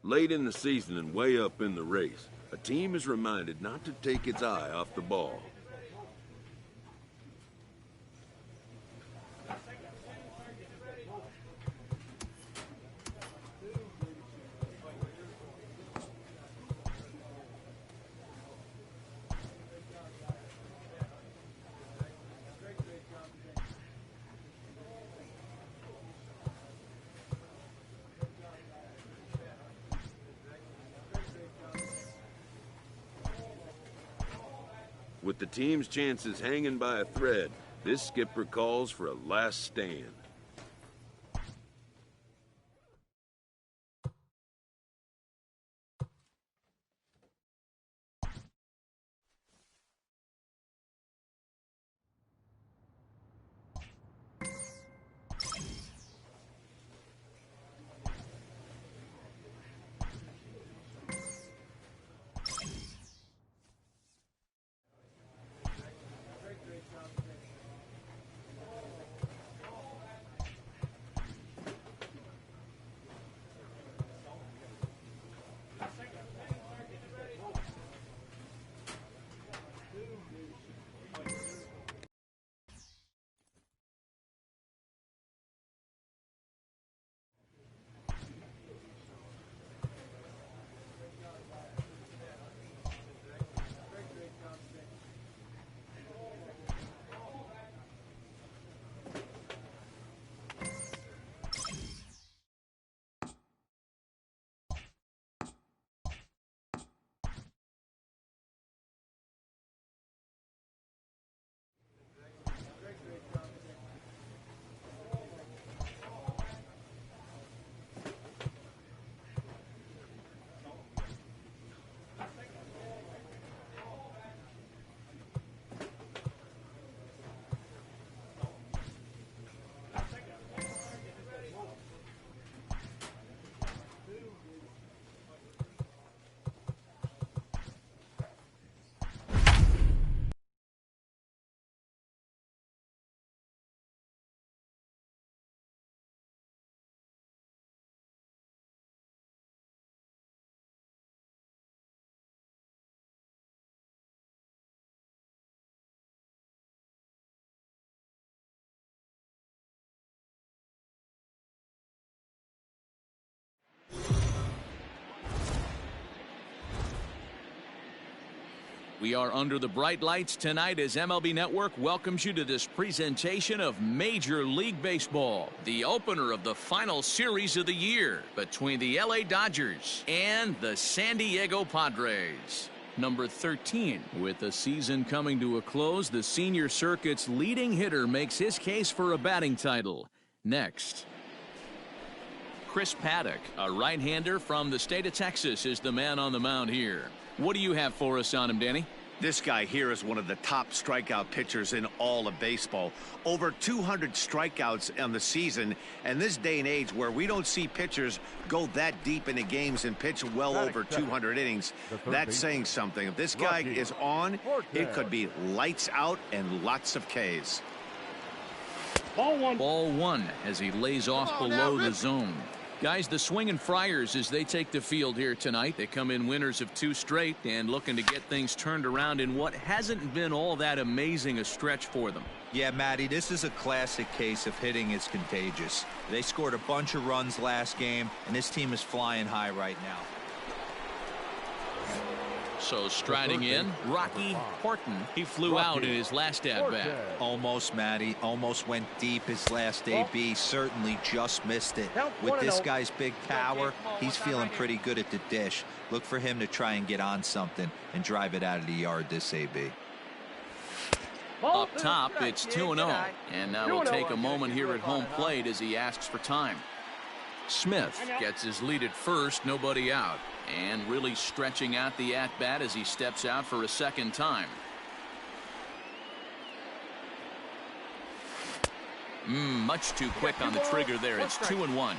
Late in the season and way up in the race, a team is reminded not to take its eye off the ball. With the team's chances hanging by a thread, this skipper calls for a last stand. We are under the bright lights tonight as MLB Network welcomes you to this presentation of Major League Baseball, the opener of the final series of the year between the LA Dodgers and the San Diego Padres. Number 13. With the season coming to a close, the senior circuit's leading hitter makes his case for a batting title. Next. Chris Paddock, a right-hander from the state of Texas, is the man on the mound here. What do you have for us on him, Danny? This guy here is one of the top strikeout pitchers in all of baseball. Over 200 strikeouts on the season, and this day and age where we don't see pitchers go that deep into games and pitch well over 200 innings, that's saying something. If this guy is on, it could be lights out and lots of Ks. Ball one as he lays off below the zone. Guys, the swinging Friars as they take the field here tonight. They come in winners of 2 straight and looking to get things turned around in what hasn't been all that amazing a stretch for them. Yeah, Matty, this is a classic case of hitting is contagious. They scored a bunch of runs last game, and this team is flying high right now. So striding in, Rocky Horton. He flew out in his last at-bat. Almost, Matty. Almost went deep his last AB. Certainly just missed it. With this guy's big power, he's feeling pretty good at the dish. Look for him to try and get on something and drive it out of the yard this AB. Up top, it's 2-0. And now we'll take a moment here at home plate as he asks for time. Smith gets his lead at first, nobody out. And really stretching out the at-bat as he steps out for a second time. Much too quick on the trigger there. It's 2-1.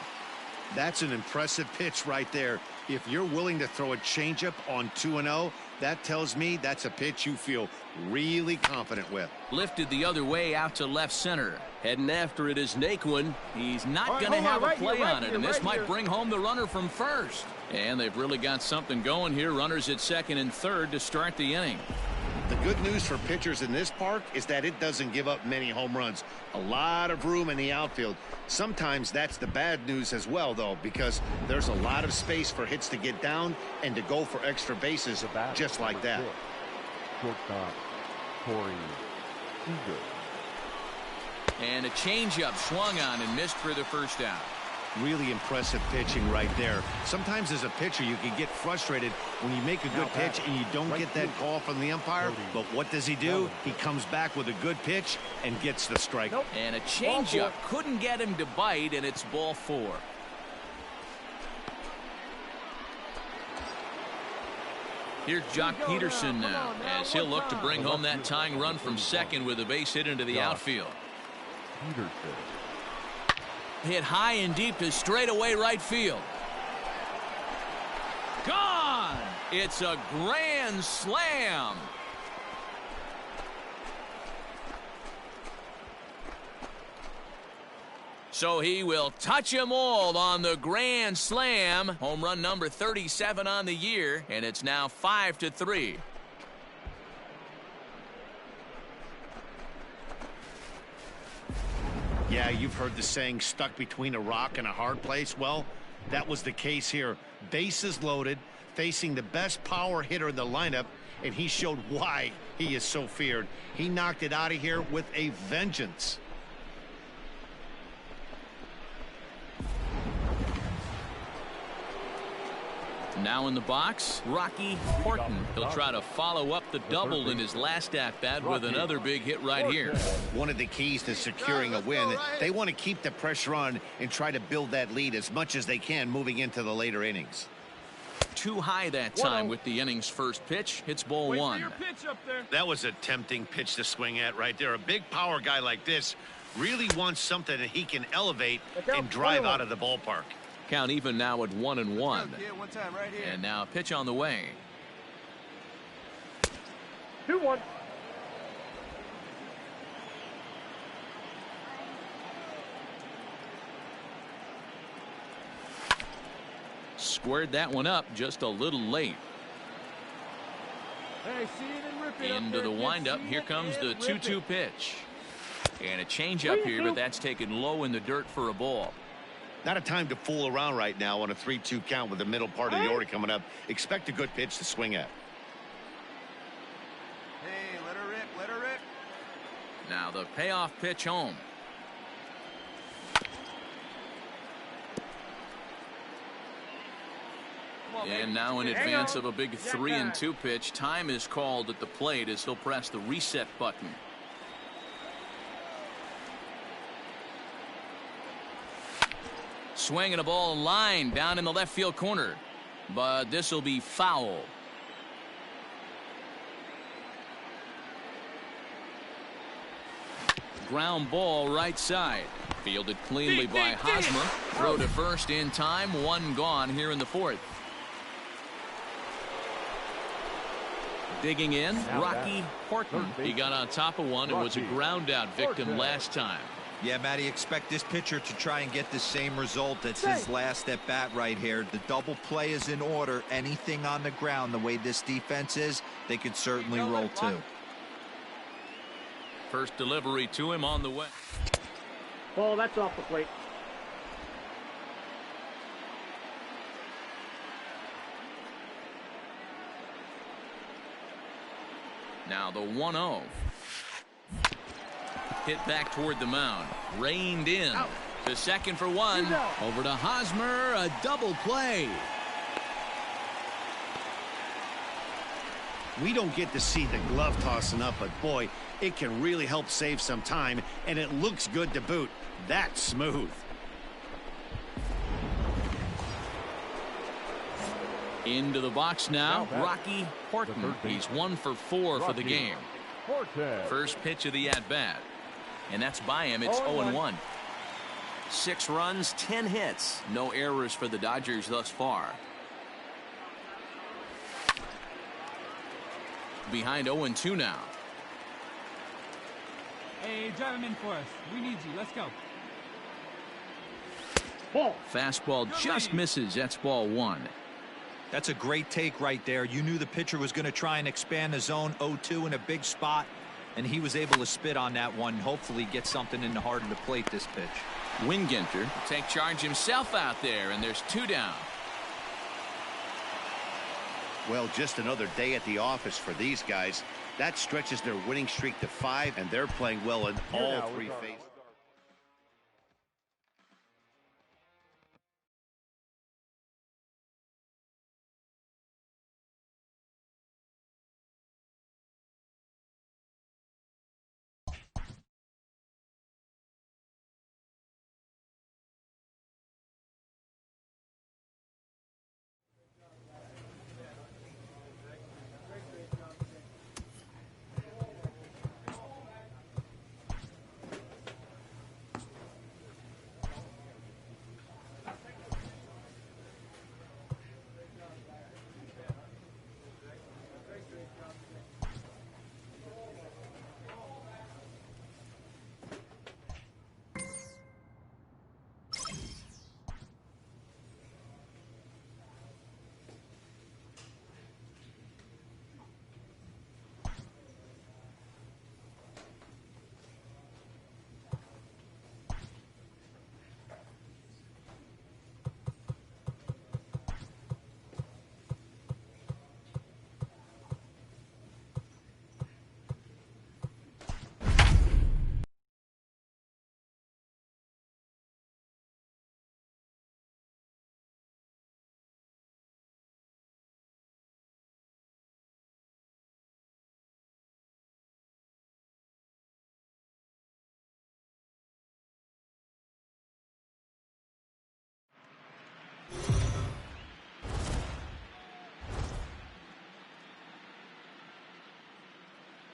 That's an impressive pitch right there. If you're willing to throw a changeup on 2-0, that tells me that's a pitch you feel really confident with. Lifted the other way out to left center. Heading after it is Naquin. He's not going to have a play on it, and this might bring home the runner from first. And they've really got something going here. Runners at second and third to start the inning. The good news for pitchers in this park is that it doesn't give up many home runs. A lot of room in the outfield. Sometimes that's the bad news as well, though, because there's a lot of space for hits to get down and to go for extra bases just like that. Shortstop, Corey Seager. And a changeup swung on and missed for the first out. Really impressive pitching right there. Sometimes as a pitcher you can get frustrated when you make a good pitch and you don't get that call from the umpire. But what does he do? He comes back with a good pitch and gets the strike. And a changeup couldn't get him to bite, and it's ball 4. Here's Jock Peterson now, as he'll look to bring home that tying run from second with a base hit into the outfield. Peterson. Hit high and deep to straightaway right field. Gone! It's a grand slam. So he will touch them all on the grand slam. Home run number 37 on the year, and it's now 5-3. Yeah, you've heard the saying, stuck between a rock and a hard place. Well, that was the case here. Bases loaded, facing the best power hitter in the lineup, and he showed why he is so feared. He knocked it out of here with a vengeance. Now in the box, Rocky Horton. He'll try to follow up the double in his last at-bat with another big hit right here. One of the keys to securing a win, they want to keep the pressure on and try to build that lead as much as they can moving into the later innings. Too high that time with the inning's first pitch. It's ball 1. That was a tempting pitch to swing at right there. A big power guy like this really wants something that he can elevate and drive out of the ballpark. Count even now at 1-1. And now a pitch on the way. 2-1. Squared that one up just a little late. Hey, see it and rip it Into the windup. Here comes the 2-2 pitch. And a changeup here, but that's taken low in the dirt for a ball. Not a time to fool around right now on a 3-2 count with the middle part of the order coming up. Expect a good pitch to swing at. Hey, let her rip, let her rip. Now the payoff pitch home. And now in advance of a big 3-2 pitch, time is called at the plate as he'll press the reset button. Swinging a ball line down in the left field corner, but this will be foul. Ground ball right side. Fielded cleanly by Hosmer. Throw to first in time. One gone here in the 4th. Digging in, Rocky Horton. He got on top of one and was a ground out victim last time. Yeah, Matty, expect this pitcher to try and get the same result. That's his last at bat right here. The double play is in order. Anything on the ground, the way this defense is, they could certainly roll too. First delivery to him on the way. Ball, that's off the plate. Now the 1-0. Hit back toward the mound. Reined in. To second for one. Over to Hosmer. A double play. We don't get to see the glove tossing up, but boy, it can really help save some time, and it looks good to boot. That's smooth. Into the box now, Rocky Horton. He's 1 for 4 for the game. First pitch of the at-bat. And that's by him. It's 0-1. 6 runs, 10 hits. No errors for the Dodgers thus far. Behind 0-2 now. Hey, drive him in for us. We need you. Let's go. Ball. Fastball just misses. That's ball 1. That's a great take right there. You knew the pitcher was going to try and expand the zone. 0-2 in a big spot, and he was able to spit on that one. Hopefully get something in the heart of the plate this pitch. Winginter take charge himself out there, and there's 2 down. Well, just another day at the office for these guys. That stretches their winning streak to 5, and they're playing well in all 3 phases.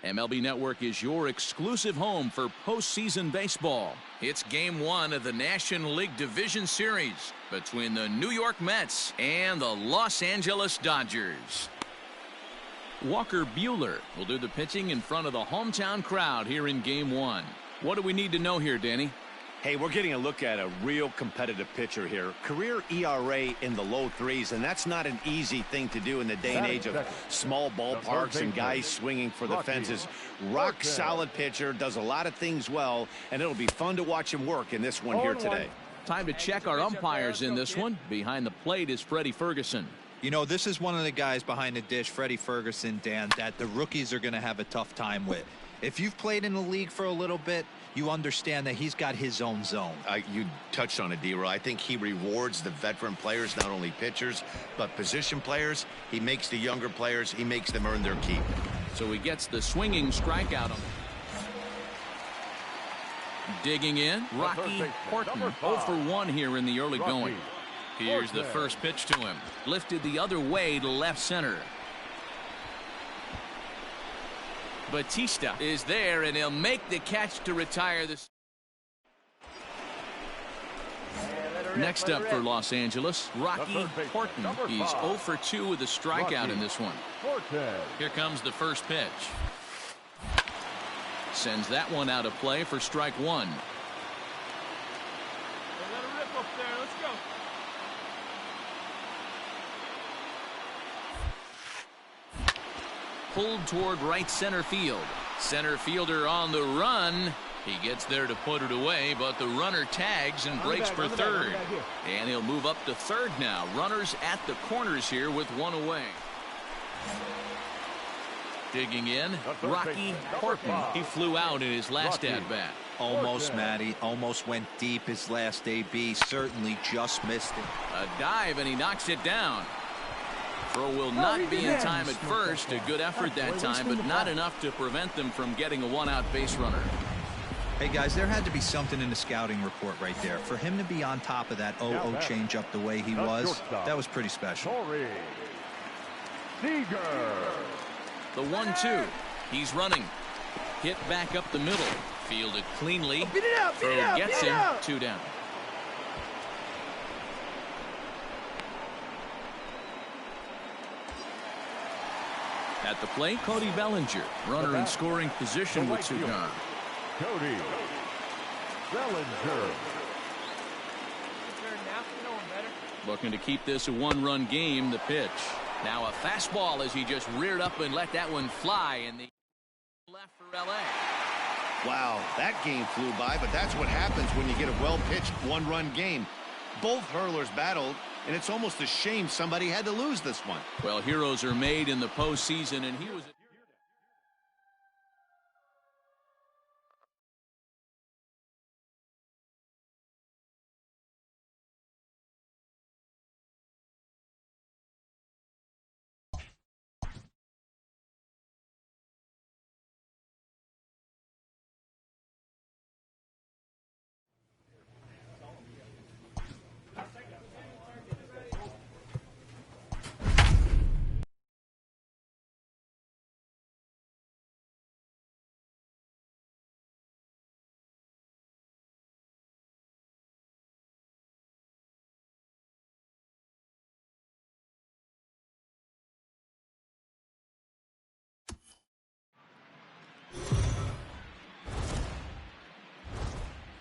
MLB Network is your exclusive home for postseason baseball. It's Game 1 of the National League Division Series between the New York Mets and the Los Angeles Dodgers. Walker Buehler will do the pitching in front of the hometown crowd here in Game 1. What do we need to know here, Danny? Hey, we're getting a look at a real competitive pitcher here. Career ERA in the low 3s, and that's not an easy thing to do in the day and age of small ballparks and guys swinging for the fences. Rock solid pitcher, does a lot of things well, and it'll be fun to watch him work in this one here today. Time to check our umpires in this one. Behind the plate is Freddie Ferguson. You know, this is one of the guys behind the dish, Freddie Ferguson, Dan, that the rookies are going to have a tough time with. If you've played in the league for a little bit, you understand that he's got his own zone. You touched on it, D-Roy. I think he rewards the veteran players, not only pitchers, but position players. He makes the younger players, he makes them earn their keep. So he gets the swinging strikeout. Digging in, Rocky Horton, 0 for 1 here in the early going. Here's the first pitch to him. Lifted the other way to left center. Batista is there, and he'll make the catch to retire this. Next up for Los Angeles, Rocky Horton. He's 0 for 2 with a strikeout in this one. Here comes the first pitch. Sends that one out of play for strike 1. Hey, let her rip up there. Let's go. Pulled toward right center field. Center fielder on the run. He gets there to put it away, but the runner tags and breaks for third. And he'll move up to third now. Runners at the corners here with 1 away. Digging in, Rocky Horton. He flew out in his last at-bat. Almost, Matty. Almost went deep his last AB. Certainly just missed it. A dive, and he knocks it down. Throw will not be in time at first. A good effort that time, but not enough to prevent them from getting a 1-out base runner. Hey, guys, there had to be something in the scouting report right there. For him to be on top of that 0-0 changeup the way he was, that was pretty special. The 1-2. He's running. Hit back up the middle. Fielded cleanly. Throw gets him. 2 down. At the plate, Cody Bellinger, runner in scoring position with 2 gone. Cody Bellinger. Looking to keep this a 1-run game. The pitch. Now a fastball as he just reared up and let that one fly in the left for LA. Wow, that game flew by, but that's what happens when you get a well-pitched 1-run game. Both hurlers battled, and it's almost a shame somebody had to lose this one. Well, heroes are made in the postseason, and he was.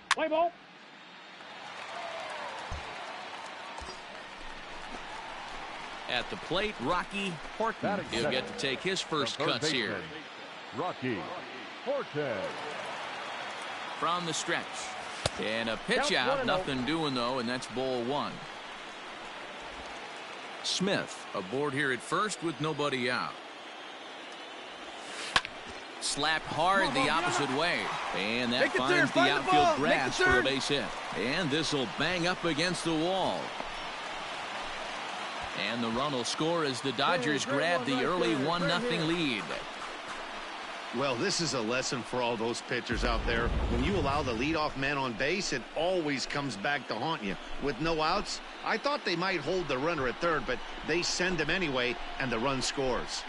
Play ball. At the plate, Rocky Horton. He'll get to take his first cuts here. Rocky Horton. From the stretch. And a pitch out. Nothing doing, though, and that's ball 1. Smith aboard here at first with nobody out. Slapped hard the opposite way. And that finds the outfield grass for a base hit. And this will bang up against the wall. And the run will score as the Dodgers grab the early 1-0 lead. Well, this is a lesson for all those pitchers out there. When you allow the leadoff man on base, it always comes back to haunt you. With no outs, I thought they might hold the runner at third, but they send him anyway, and the run scores.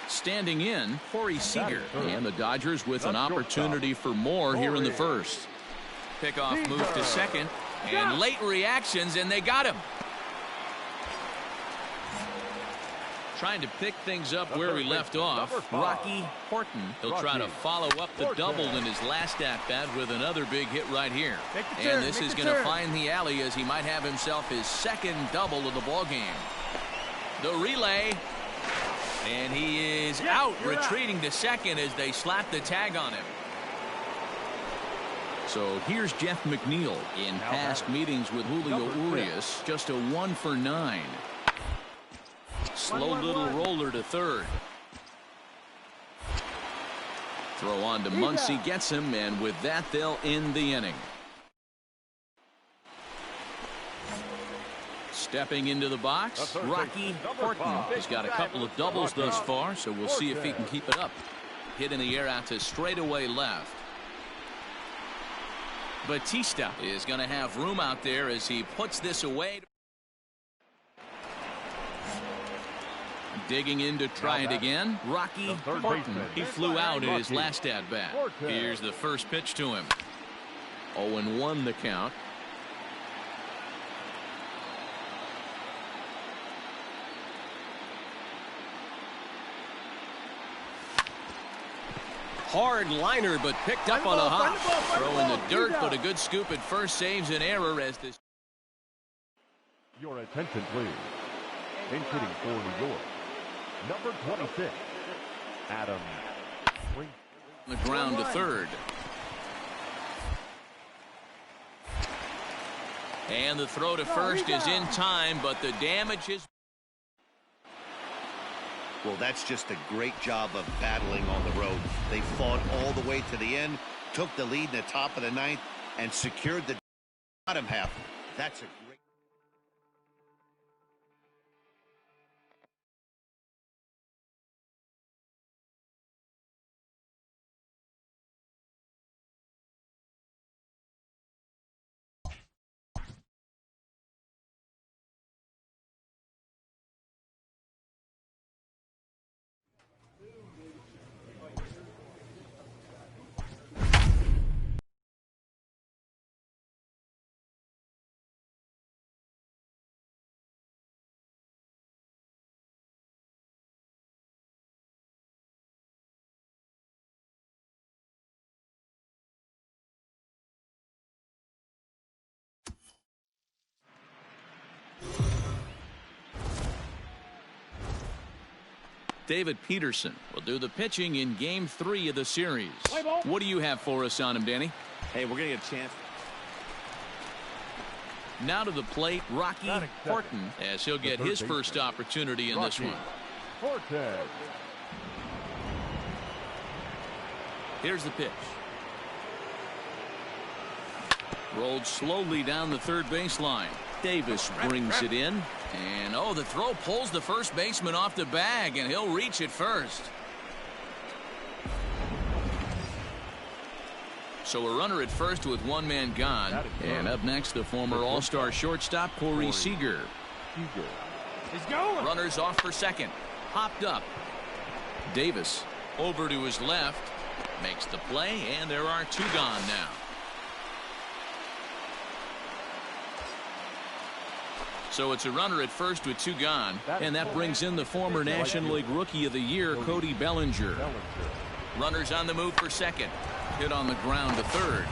Standing in, Corey Seager. And the Dodgers with an opportunity for more here in the first. Pickoff move to second. And late reactions, and they got him. Trying to pick things up where he left off. Rocky Horton. He'll try to follow up the double in his last at-bat with another big hit right here. And this is going to find the alley as he might have himself his second double of the ballgame. The relay. And he is out, retreating to second as they slap the tag on him. So here's Jeff McNeil. In past meetings with Julio Urias, just a 1 for 9. Slow little roller to third. Throw on to Muncy, gets him, and with that they'll end the inning. Stepping into the box, Rocky Horton. He's got a couple of doubles thus far, so we'll see if he can keep it up. Hit in the air out to straightaway left. Batista is going to have room out there as he puts this away. Digging in to try it again, Rocky Horton. He flew out in his last at-bat. Here's the first pitch to him. 0-1 the count. Hard liner, but picked up on a hop. Throw in the dirt, but a good scoop at first saves an error as this. Your attention, please. In hitting for New York, number 26, Adam. The ground to third. And the throw to first is in time, but the damage is. Well, that's just a great job of battling on the road. They fought all the way to the end, took the lead in the top of the ninth, and secured the bottom half. That's a David Peterson will do the pitching in Game 3 of the series. What do you have for us on him, Danny? Hey, we're going to get a chance. Now to the plate, Rocky Horton, as he'll get his first opportunity in this one. Here's the pitch. Rolled slowly down the third baseline. Davis brings it in. And, oh, the throw pulls the first baseman off the bag, and he'll reach it first. So a runner at first with one man gone. And up next, the former All-Star shortstop, Corey Seager. He's going. Runners off for second. Hopped up. Davis over to his left. Makes the play, and there are two gone now. So it's a runner at first with two gone, and that brings in the former National League Rookie of the Year, Cody Bellinger. Runners on the move for second. Hit on the ground to third.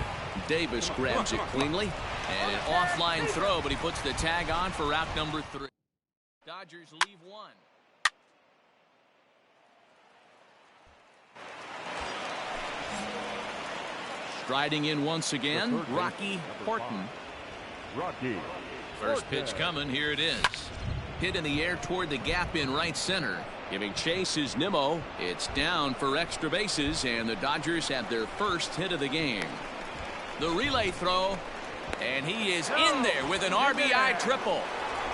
Davis grabs it cleanly, and an offline throw, but he puts the tag on for out number 3. Dodgers leave one. Striding in once again, Rocky Horton. First pitch coming. Here it is. Hit in the air toward the gap in right center. Giving chase is Nimmo. It's down for extra bases, and the Dodgers have their first hit of the game. The relay throw, and he is in there with an RBI triple.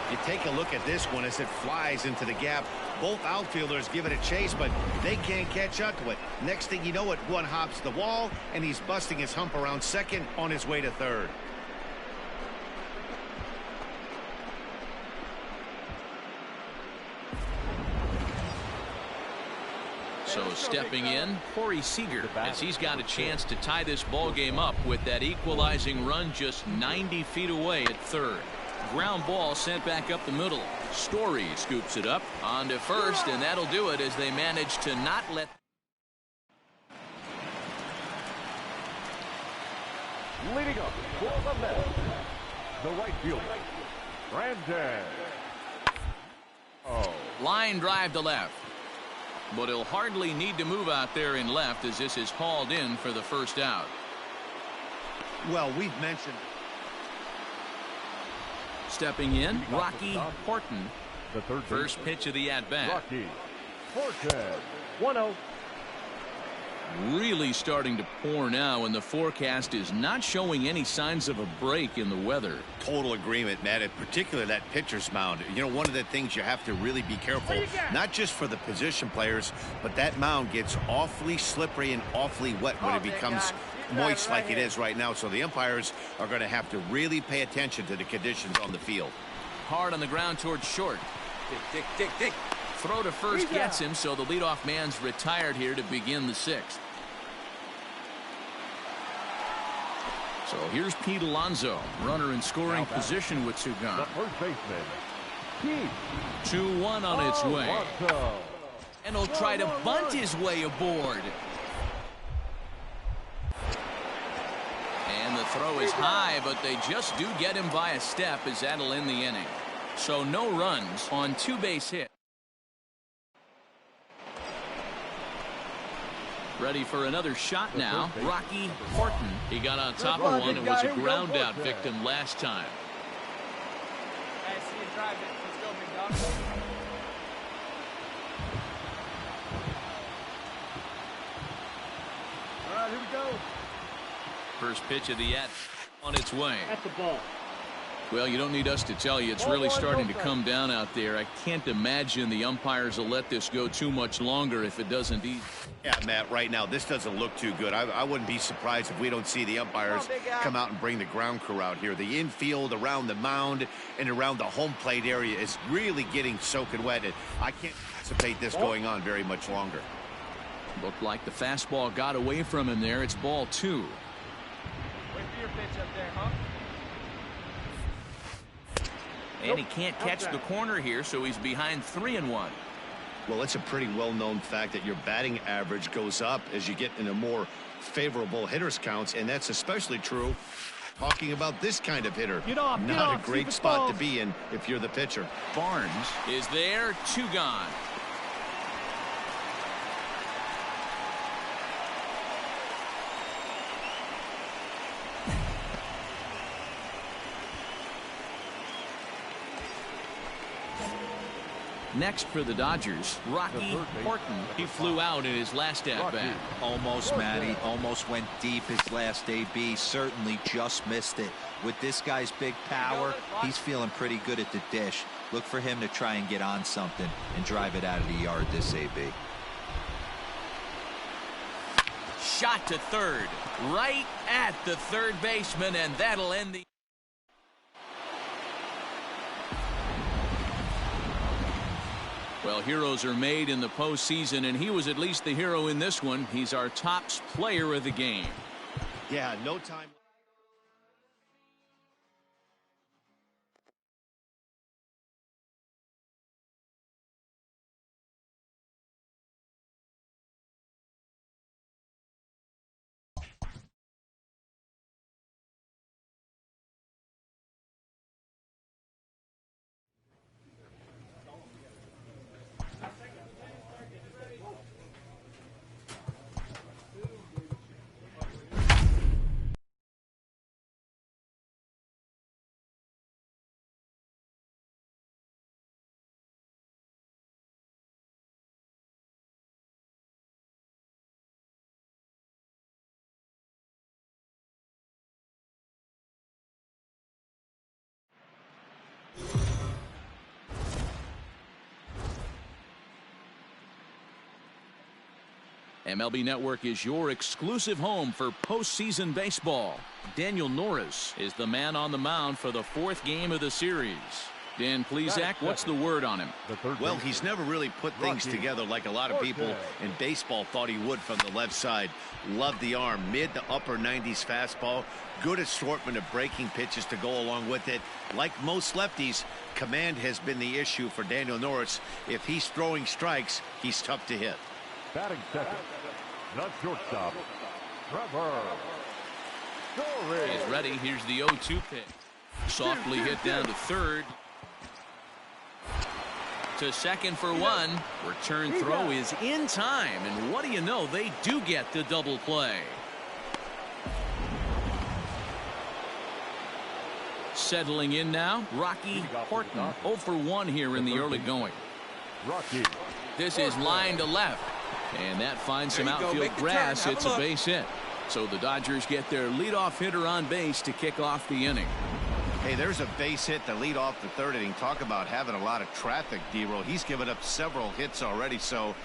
You take a look at this one as it flies into the gap. Both outfielders give it a chase, but they can't catch up to it. Next thing you know it, one hops the wall, and he's busting his hump around second on his way to third. So stepping in, Corey Seager, as he's got a chance to tie this ball game up with that equalizing run just 90 feet away at third. Ground ball sent back up the middle. Story scoops it up onto first, and that'll do it as they manage to not let. Leading up for the Mets, the right fielder, Brandon. Line drive to left. But he'll hardly need to move out there in left as this is hauled in for the first out. Well, we've mentioned. Stepping in, Rocky Horton. The third First pitch of the at-bat. Rocky Horton. 1-0. Really starting to pour now, and the forecast is not showing any signs of a break in the weather. Total agreement, Matt. In particular, that pitcher's mound. You know, one of the things you have to really be careful, not just for the position players, but that mound gets awfully slippery and awfully wet when it becomes moist like it is right now. So the umpires are going to have to really pay attention to the conditions on the field. Hard on the ground towards short. Dick. Throw to first gets him, so the leadoff man's retired here to begin the 6th. So here's Pete Alonso, runner in scoring position with two gone. The first baseman, Pete. 2-1 on its way. Alonso. And he'll try to bunt his way aboard. And the throw is high, but they just do get him by a step as that'll end the inning. So no runs on 2 base hits. Ready for another shot now. Rocky Horton. He got on top of one and was a ground out victim last time. Hey, see you drive it. Let's go, big dog. All right, here we go. First pitch of the at on its way. At the ball. Well, you don't need us to tell you. It's really starting to come down out there. I can't imagine the umpires will let this go too much longer if it doesn't eat. Yeah, Matt, right now, this doesn't look too good. I wouldn't be surprised if we don't see the umpires come out and bring the ground crew out here. The infield around the mound and around the home plate area is really getting soaking wet. And I can't anticipate this going on very much longer. Looked like the fastball got away from him there. It's ball 2. Wait for your pitch up there, huh? And he can't catch the corner here, so he's behind 3-1. Well, it's a pretty well-known fact that your batting average goes up as you get into more favorable hitters counts, and that's especially true talking about this kind of hitter. Not a great spot to be in if you're the pitcher. Barnes is there, 2 gone. Next for the Dodgers, Rocky Horton. He flew out in his last at-bat. Almost, Matty. Almost went deep his last AB. Certainly just missed it. With this guy's big power, he's feeling pretty good at the dish. Look for him to try and get on something and drive it out of the yard this AB. Shot to third, right at the third baseman, and that'll end the... Well, heroes are made in the postseason, and he was at least the hero in this one. He's our top player of the game. Yeah, no time. MLB Network is your exclusive home for postseason baseball. Daniel Norris is the man on the mound for the fourth game of the series. Dan Plesac, what's the word on him? Well, he's never really put things together like a lot of people in baseball thought he would from the left side. Loved the arm, mid to upper 90s fastball. Good assortment of breaking pitches to go along with it. Like most lefties, command has been the issue for Daniel Norris. If he's throwing strikes, he's tough to hit. Batting second, not shortstop, Trevor Story. He's ready. Here's the 0-2 pitch. Softly hit down to third. To second for one. Return throw is in time. And what do you know? They do get the double play. Settling in now, Rocky Horton. 0 for 1 here in the early going. This is line to left. And that finds some outfield grass. It's a base hit. So the Dodgers get their leadoff hitter on base to kick off the inning. Hey, there's a base hit to lead off the third inning. Talk about having a lot of traffic, D-Roll. He's given up several hits already, so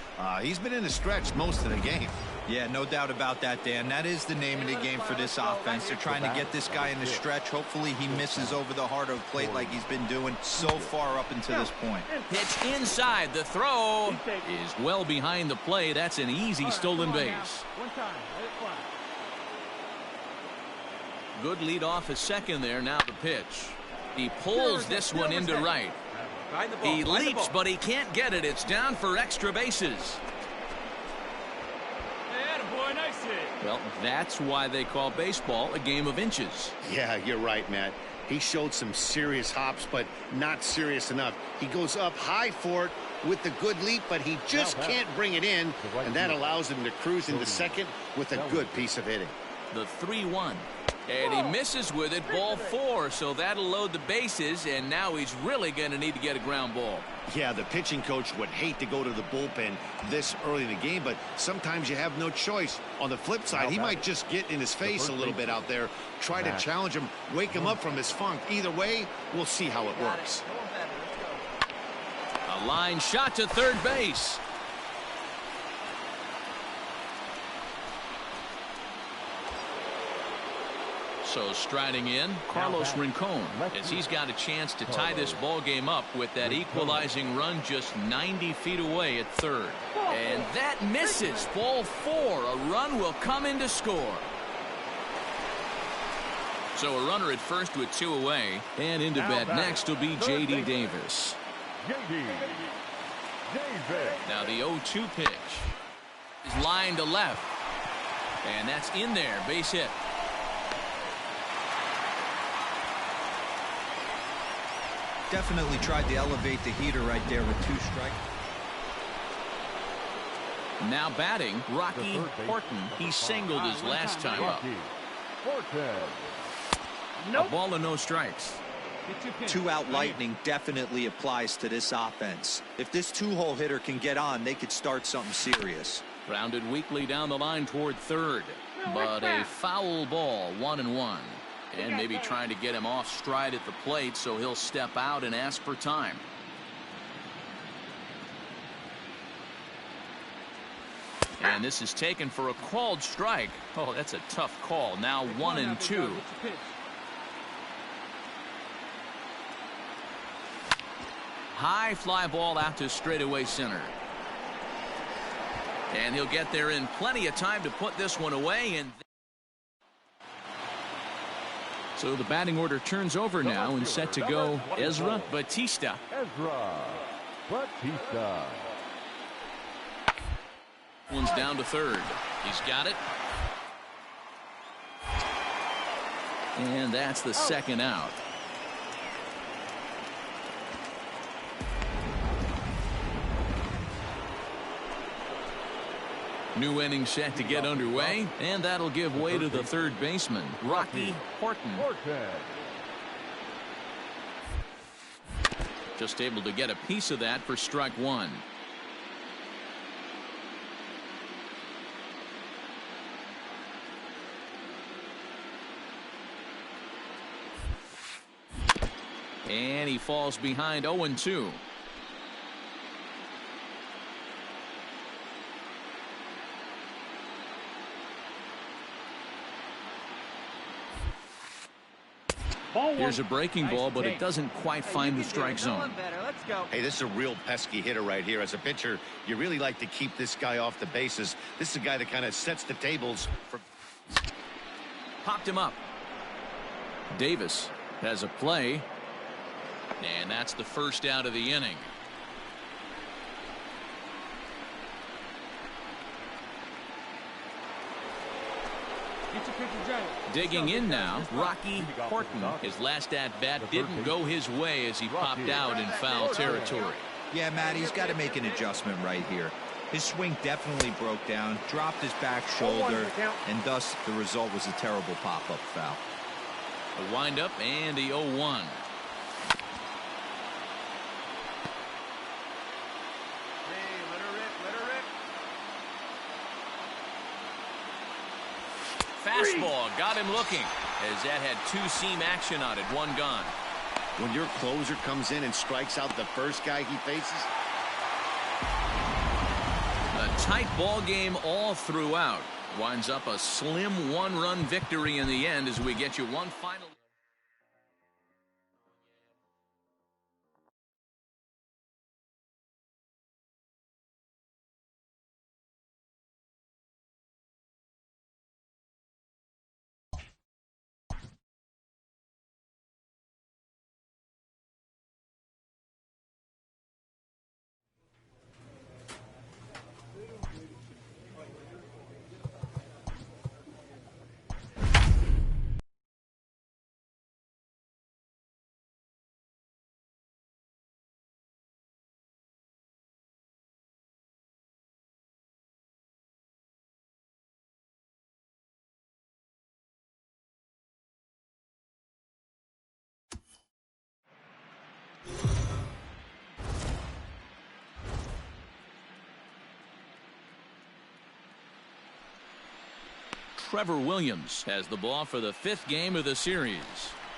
he's been in the stretch most of the game. Yeah, no doubt about that, Dan. That is the name of the game for this offense. They're trying to get this guy in the stretch. Hopefully he misses over the heart of the plate like he's been doing so far up until this point. Pitch inside. The throw is well behind the play. That's an easy stolen base. Good lead off his second there. Now the pitch. He pulls this one into right. He leaps, but he can't get it. It's down for extra bases. Well, that's why they call baseball a game of inches. Yeah, you're right, Matt. He showed some serious hops, but not serious enough. He goes up high for it with the good leap, but he just can't bring it in, and that allows him to cruise into second with a good piece of hitting. The 3-1. And he misses with it, ball 4, so that'll load the bases, and now he's really going to need to get a ground ball. Yeah, the pitching coach would hate to go to the bullpen this early in the game, but sometimes you have no choice. On the flip side, he might just get in his face a little bit out there, try to challenge him, wake him up from his funk. Either way, we'll see how it works. A line shot to third base. So striding in, Carlos Rincon, as he's got a chance to tie this ball game up with that equalizing run just 90 feet away at third. And that misses. Ball 4. A run will come in to score. So a runner at first with 2 away. And into bat next will be J.D. Davis. Now the 0-2 pitch is line to left. And that's in there. Base hit. Definitely tried to elevate the heater right there with 2 strikes. Now batting, Rocky Horton. He singled his last time up. A ball and no strikes. Two-out lightning definitely applies to this offense. If this two-hole hitter can get on, they could start something serious. Grounded weakly down the line toward third, but a foul ball, 1-1. And maybe trying to get him off stride at the plate, so he'll step out and ask for time. And this is taken for a called strike. Oh, that's a tough call. Now 1-2. High fly ball out to straightaway center. And he'll get there in plenty of time to put this one away. And so the batting order turns over now and set to go Ezra Batista. Ezra Batista. One's down to third. He's got it. And that's the second out. New inning set to get underway, and that'll give way to the third baseman, Rocky Horton. Just able to get a piece of that for strike one. And he falls behind 0-2. Here's a breaking ball, but it doesn't quite find the strike zone. Hey, this is a real pesky hitter right here. As a pitcher, you really like to keep this guy off the bases. This is a guy that kind of sets the tables for. Popped him up. Davis has a play. And that's the first out of the inning. Digging in now, Rocky Horton. His last at-bat didn't go his way as he popped out in foul territory. Yeah, Matt, he's got to make an adjustment right here. His swing definitely broke down, dropped his back shoulder, and thus the result was a terrible pop-up foul. A windup and the 0-1. Fastball got him looking as that had two-seam action on it. One gone. When your closer comes in and strikes out the first guy he faces. A tight ball game all throughout. Winds up a slim one-run victory in the end as we get you one final. Trevor Williams has the ball for the fifth game of the series.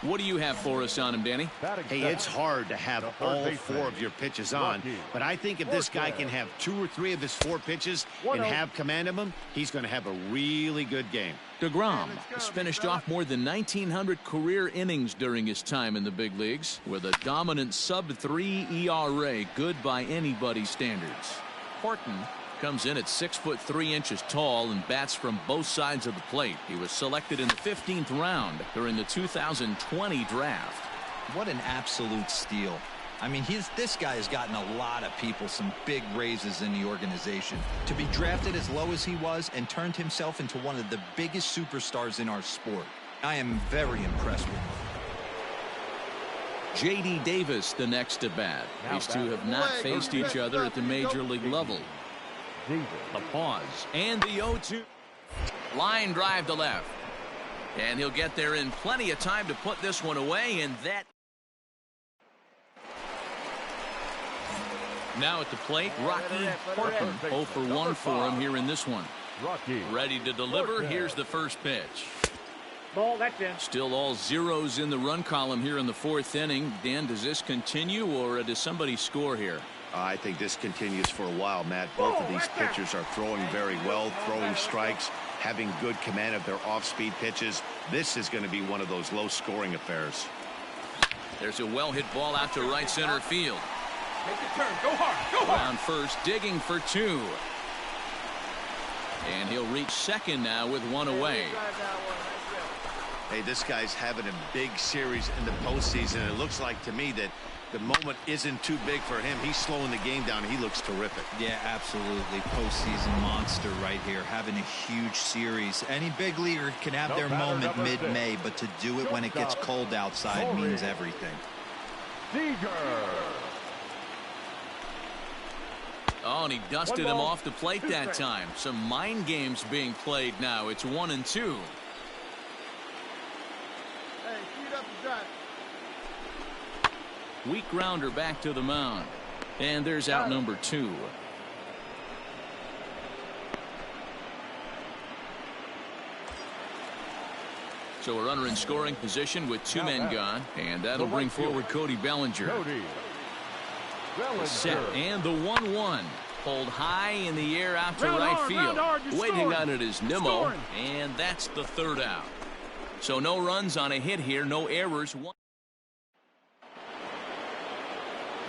What do you have for us on him, Danny? Hey, it's hard to have all four of your pitches on, but I think if this guy can have 2 or 3 of his 4 pitches and have command of them, he's going to have a really good game. DeGrom has finished off more than 1,900 career innings during his time in the big leagues with a dominant sub-3 ERA, good by anybody's standards. Horton comes in at 6'3" tall and bats from both sides of the plate. He was selected in the 15th round during the 2020 draft. What an absolute steal. I mean, this guy has gotten a lot of people some big raises in the organization. To be drafted as low as he was and turned himself into one of the biggest superstars in our sport. I am very impressed with him. J.D. Davis the next to bat. These two have not faced each other at the major league level. The pause and the 0-2. Line drive to left. And he'll get there in plenty of time to put this one away, and that Now at the plate, Rocky Horton. 0 for 1 for him here in this one. Rocky. Ready to deliver. Here's the first pitch. Ball, that's in. Still all zeros in the run column here in the 4th inning. Dan, does this continue or does somebody score here? I think this continues for a while, Matt. Both of these pitchers are throwing very well, throwing strikes, having good command of their off-speed pitches. This is going to be one of those low-scoring affairs. There's a well-hit ball out to right center field. Take the turn. Go hard. Go hard. Around first, digging for 2. And he'll reach second now with 1 away. Hey, this guy's having a big series in the postseason. It looks like to me that the moment isn't too big for him. He's slowing the game down. He looks terrific. Yeah, absolutely. Postseason monster right here, having a huge series. Any big leaguer can have their moment mid-May, but to do it when it gets cold outside means everything. Oh, and he dusted him off the plate that time. Some mind games being played now. It's 1-2. Hey, speed up the drive. Weak grounder back to the mound. And there's out number 2. So a runner in scoring position with 2 men gone. And that'll bring forward Cody Bellinger. Set and the 1-1. Pulled high in the air out to right field. Waiting on it is Nimmo. And that's the 3rd out. So no runs on a hit here. No errors.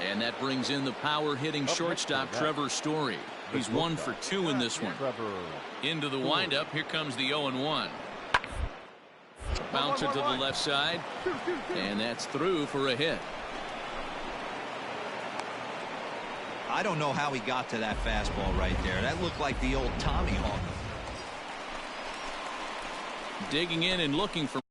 And that brings in the power hitting shortstop Trevor Story. He's 1 for 2 in this one. Into the windup. Here comes the 0-1. Bouncer to the left side. And that's through for a hit. I don't know how he got to that fastball right there. That looked like the old Tommy Hawk. Digging in and looking for